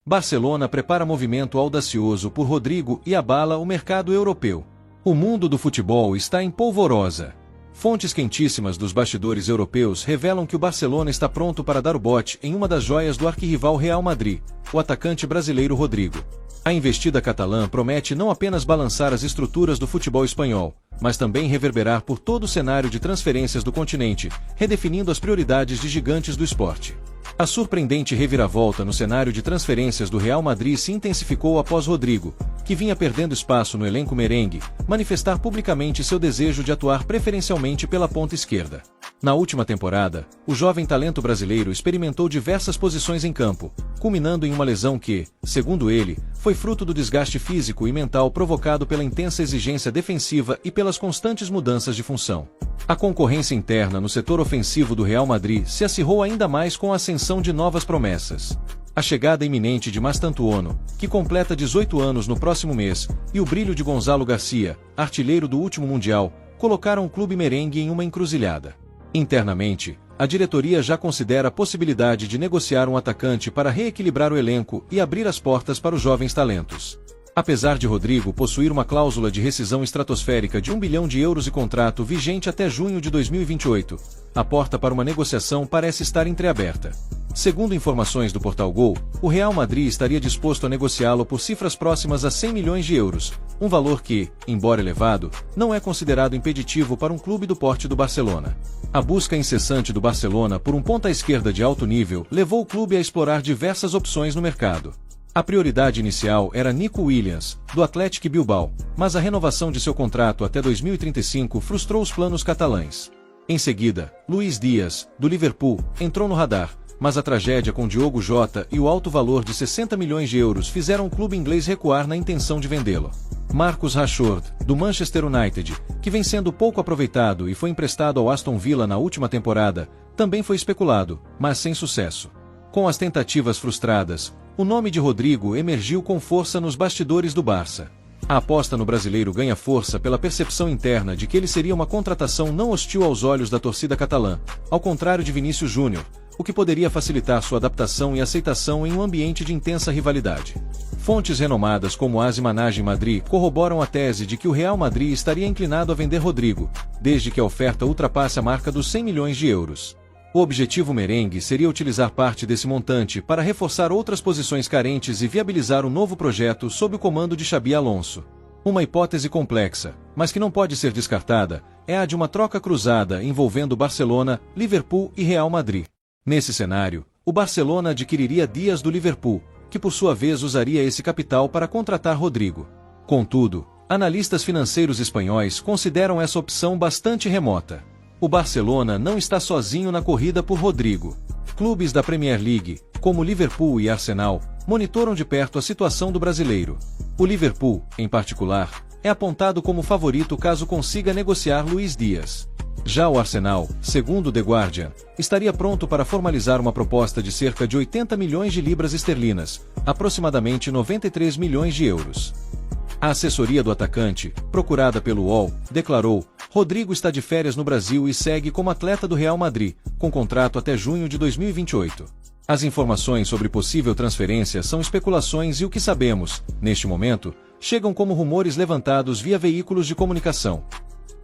Barcelona prepara movimento audacioso por Rodrigo e abala o mercado europeu. O mundo do futebol está em polvorosa. Fontes quentíssimas dos bastidores europeus revelam que o Barcelona está pronto para dar o bote em uma das joias do arquirrival Real Madrid, o atacante brasileiro Rodrigo. A investida catalã promete não apenas balançar as estruturas do futebol espanhol, mas também reverberar por todo o cenário de transferências do continente, redefinindo as prioridades de gigantes do esporte. A surpreendente reviravolta no cenário de transferências do Real Madrid se intensificou após Rodrigo, que vinha perdendo espaço no elenco merengue, manifestar publicamente seu desejo de atuar preferencialmente pela ponta esquerda. Na última temporada, o jovem talento brasileiro experimentou diversas posições em campo, culminando em uma lesão que, segundo ele, foi fruto do desgaste físico e mental provocado pela intensa exigência defensiva e pelas constantes mudanças de função. A concorrência interna no setor ofensivo do Real Madrid se acirrou ainda mais com a ascensão de novas promessas. A chegada iminente de Mastantuono, que completa 18 anos no próximo mês, e o brilho de Gonzalo Garcia, artilheiro do último Mundial, colocaram o clube merengue em uma encruzilhada. Internamente, a diretoria já considera a possibilidade de negociar um atacante para reequilibrar o elenco e abrir as portas para os jovens talentos. Apesar de Rodrigo possuir uma cláusula de rescisão estratosférica de 1 bilhão de euros e contrato vigente até junho de 2028, a porta para uma negociação parece estar entreaberta. Segundo informações do Portal Gol, o Real Madrid estaria disposto a negociá-lo por cifras próximas a 100 milhões de euros, um valor que, embora elevado, não é considerado impeditivo para um clube do porte do Barcelona. A busca incessante do Barcelona por um ponta-esquerda de alto nível levou o clube a explorar diversas opções no mercado. A prioridade inicial era Nico Williams, do Athletic Bilbao, mas a renovação de seu contrato até 2035 frustrou os planos catalães. Em seguida, Luís Dias, do Liverpool, entrou no radar, mas a tragédia com Diogo Jota e o alto valor de 60 milhões de euros fizeram o clube inglês recuar na intenção de vendê-lo. Marcus Rashford, do Manchester United, que vem sendo pouco aproveitado e foi emprestado ao Aston Villa na última temporada, também foi especulado, mas sem sucesso. Com as tentativas frustradas, o nome de Rodrigo emergiu com força nos bastidores do Barça. A aposta no brasileiro ganha força pela percepção interna de que ele seria uma contratação não hostil aos olhos da torcida catalã, ao contrário de Vinícius Júnior, o que poderia facilitar sua adaptação e aceitação em um ambiente de intensa rivalidade. Fontes renomadas como AS Managem Madrid corroboram a tese de que o Real Madrid estaria inclinado a vender Rodrigo, desde que a oferta ultrapasse a marca dos 100 milhões de euros. O objetivo merengue seria utilizar parte desse montante para reforçar outras posições carentes e viabilizar um novo projeto sob o comando de Xabi Alonso. Uma hipótese complexa, mas que não pode ser descartada, é a de uma troca cruzada envolvendo Barcelona, Liverpool e Real Madrid. Nesse cenário, o Barcelona adquiriria Dias do Liverpool, que por sua vez usaria esse capital para contratar Rodrigo. Contudo, analistas financeiros espanhóis consideram essa opção bastante remota. O Barcelona não está sozinho na corrida por Rodrigo. Clubes da Premier League, como Liverpool e Arsenal, monitoram de perto a situação do brasileiro. O Liverpool, em particular, é apontado como favorito caso consiga negociar Luís Dias. Já o Arsenal, segundo The Guardian, estaria pronto para formalizar uma proposta de cerca de 80 milhões de libras esterlinas, aproximadamente 93 milhões de euros. A assessoria do atacante, procurada pelo UOL, declarou: Rodrigo está de férias no Brasil e segue como atleta do Real Madrid, com contrato até junho de 2028. As informações sobre possível transferência são especulações e o que sabemos, neste momento, chegam como rumores levantados via veículos de comunicação.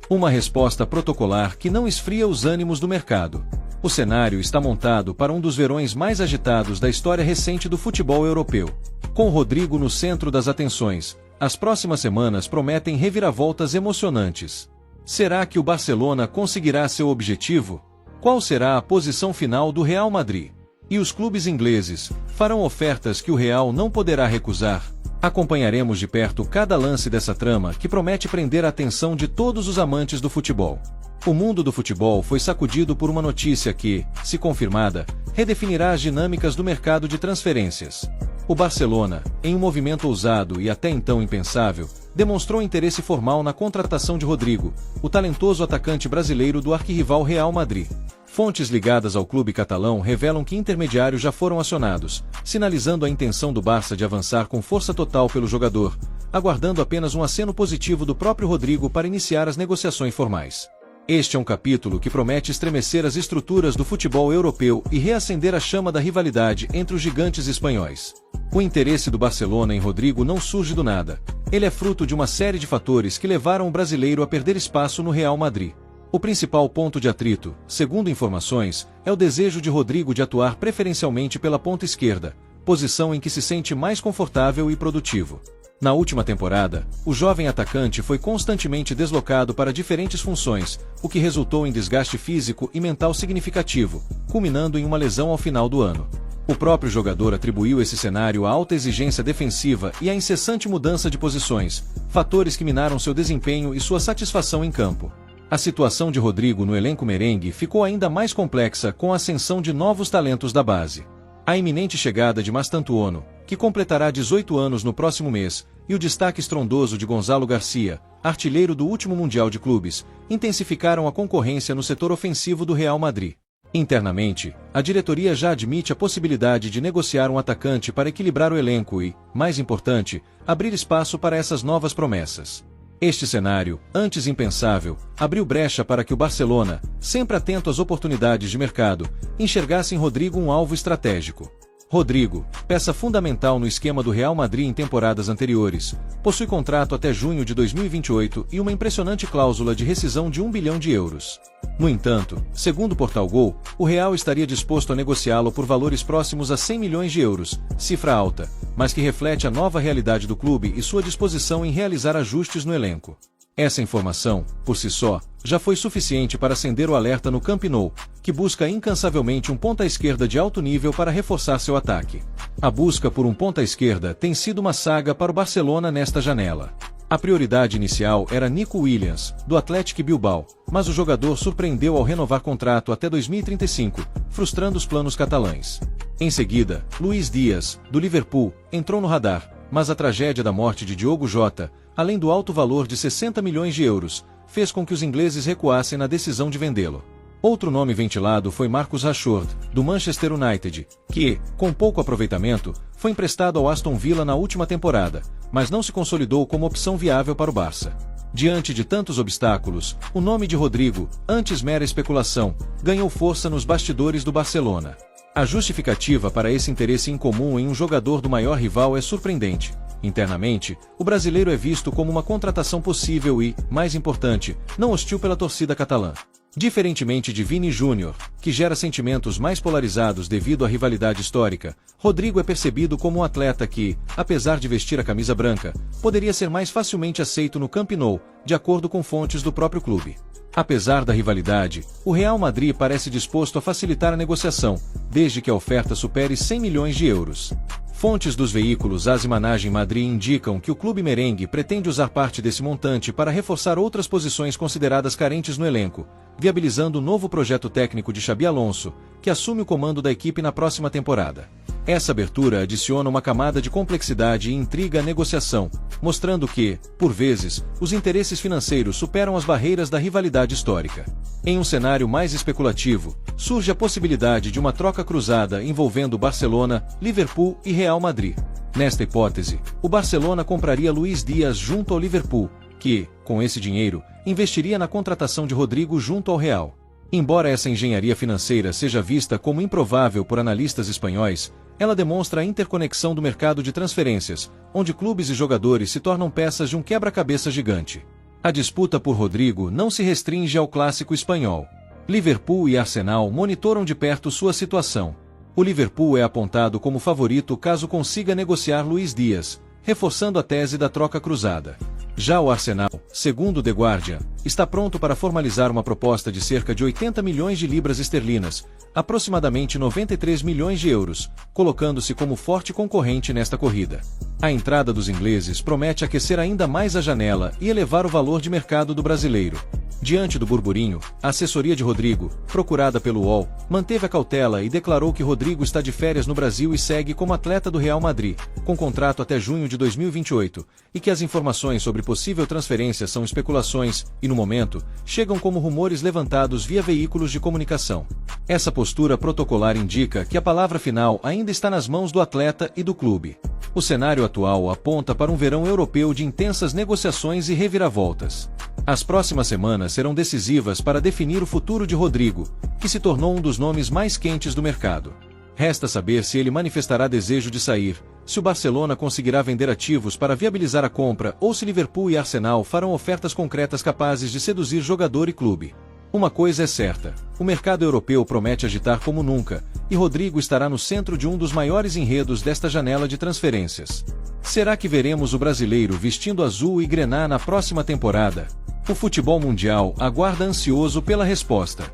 Uma resposta protocolar que não esfria os ânimos do mercado. O cenário está montado para um dos verões mais agitados da história recente do futebol europeu. Com Rodrigo no centro das atenções, as próximas semanas prometem reviravoltas emocionantes. Será que o Barcelona conseguirá seu objetivo? Qual será a posição final do Real Madrid? E os clubes ingleses farão ofertas que o Real não poderá recusar? Acompanharemos de perto cada lance dessa trama que promete prender a atenção de todos os amantes do futebol. O mundo do futebol foi sacudido por uma notícia que, se confirmada, redefinirá as dinâmicas do mercado de transferências. O Barcelona, em um movimento ousado e até então impensável, demonstrou interesse formal na contratação de Rodrigo, o talentoso atacante brasileiro do arquirrival Real Madrid. Fontes ligadas ao clube catalão revelam que intermediários já foram acionados, sinalizando a intenção do Barça de avançar com força total pelo jogador, aguardando apenas um aceno positivo do próprio Rodrigo para iniciar as negociações formais. Este é um capítulo que promete estremecer as estruturas do futebol europeu e reacender a chama da rivalidade entre os gigantes espanhóis. O interesse do Barcelona em Rodrigo não surge do nada. Ele é fruto de uma série de fatores que levaram o brasileiro a perder espaço no Real Madrid. O principal ponto de atrito, segundo informações, é o desejo de Rodrigo de atuar preferencialmente pela ponta esquerda, posição em que se sente mais confortável e produtivo. Na última temporada, o jovem atacante foi constantemente deslocado para diferentes funções, o que resultou em desgaste físico e mental significativo, culminando em uma lesão ao final do ano. O próprio jogador atribuiu esse cenário à alta exigência defensiva e à incessante mudança de posições, fatores que minaram seu desempenho e sua satisfação em campo. A situação de Rodrigo no elenco merengue ficou ainda mais complexa com a ascensão de novos talentos da base. A iminente chegada de Mastantuono, que completará 18 anos no próximo mês, e o destaque estrondoso de Gonzalo Garcia, artilheiro do último Mundial de Clubes, intensificaram a concorrência no setor ofensivo do Real Madrid. Internamente, a diretoria já admite a possibilidade de negociar um atacante para equilibrar o elenco e, mais importante, abrir espaço para essas novas promessas. Este cenário, antes impensável, abriu brecha para que o Barcelona, sempre atento às oportunidades de mercado, enxergasse em Rodrigo um alvo estratégico. Rodrigo, peça fundamental no esquema do Real Madrid em temporadas anteriores, possui contrato até junho de 2028 e uma impressionante cláusula de rescisão de 1 bilhão de euros. No entanto, segundo o Portal Gol, o Real estaria disposto a negociá-lo por valores próximos a 100 milhões de euros, cifra alta, mas que reflete a nova realidade do clube e sua disposição em realizar ajustes no elenco. Essa informação, por si só, já foi suficiente para acender o alerta no Camp Nou, que busca incansavelmente um ponta-esquerda de alto nível para reforçar seu ataque. A busca por um ponta-esquerda tem sido uma saga para o Barcelona nesta janela. A prioridade inicial era Nico Williams, do Athletic Bilbao, mas o jogador surpreendeu ao renovar contrato até 2035, frustrando os planos catalães. Em seguida, Luís Dias, do Liverpool, entrou no radar, mas a tragédia da morte de Diogo Jota, além do alto valor de 60 milhões de euros, fez com que os ingleses recuassem na decisão de vendê-lo. Outro nome ventilado foi Marcus Rashford, do Manchester United, que, com pouco aproveitamento, foi emprestado ao Aston Villa na última temporada, mas não se consolidou como opção viável para o Barça. Diante de tantos obstáculos, o nome de Rodrigo, antes mera especulação, ganhou força nos bastidores do Barcelona. A justificativa para esse interesse incomum em um jogador do maior rival é surpreendente. Internamente, o brasileiro é visto como uma contratação possível e, mais importante, não hostil pela torcida catalã. Diferentemente de Vini Júnior, que gera sentimentos mais polarizados devido à rivalidade histórica, Rodrigo é percebido como um atleta que, apesar de vestir a camisa branca, poderia ser mais facilmente aceito no Camp Nou, de acordo com fontes do próprio clube. Apesar da rivalidade, o Real Madrid parece disposto a facilitar a negociação, desde que a oferta supere 100 milhões de euros. Fontes dos veículos AS e Managem Madrid indicam que o clube merengue pretende usar parte desse montante para reforçar outras posições consideradas carentes no elenco, viabilizando o novo projeto técnico de Xabi Alonso, que assume o comando da equipe na próxima temporada. Essa abertura adiciona uma camada de complexidade e intriga à negociação, mostrando que, por vezes, os interesses financeiros superam as barreiras da rivalidade histórica. Em um cenário mais especulativo, surge a possibilidade de uma troca cruzada envolvendo Barcelona, Liverpool e Real Madrid. Nesta hipótese, o Barcelona compraria Luís Dias junto ao Liverpool, que, com esse dinheiro, investiria na contratação de Rodrigo junto ao Real. Embora essa engenharia financeira seja vista como improvável por analistas espanhóis, ela demonstra a interconexão do mercado de transferências, onde clubes e jogadores se tornam peças de um quebra-cabeça gigante. A disputa por Rodrigo não se restringe ao clássico espanhol. Liverpool e Arsenal monitoram de perto sua situação. O Liverpool é apontado como favorito caso consiga negociar Luís Dias, reforçando a tese da troca cruzada. Já o Arsenal, segundo The Guardian, está pronto para formalizar uma proposta de cerca de 80 milhões de libras esterlinas, aproximadamente 93 milhões de euros, colocando-se como forte concorrente nesta corrida. A entrada dos ingleses promete aquecer ainda mais a janela e elevar o valor de mercado do brasileiro. Diante do burburinho, a assessoria de Rodrigo, procurada pelo UOL, manteve a cautela e declarou que Rodrigo está de férias no Brasil e segue como atleta do Real Madrid, com contrato até junho de 2028, e que as informações sobre possível transferência são especulações e, no momento, chegam como rumores levantados via veículos de comunicação. Essa postura protocolar indica que a palavra final ainda está nas mãos do atleta e do clube. O cenário atual aponta para um verão europeu de intensas negociações e reviravoltas. As próximas semanas serão decisivas para definir o futuro de Rodrigo, que se tornou um dos nomes mais quentes do mercado. Resta saber se ele manifestará desejo de sair, se o Barcelona conseguirá vender ativos para viabilizar a compra ou se Liverpool e Arsenal farão ofertas concretas capazes de seduzir jogador e clube. Uma coisa é certa, o mercado europeu promete agitar como nunca, e Rodrigo estará no centro de um dos maiores enredos desta janela de transferências. Será que veremos o brasileiro vestindo azul e grená na próxima temporada? O futebol mundial aguarda ansioso pela resposta.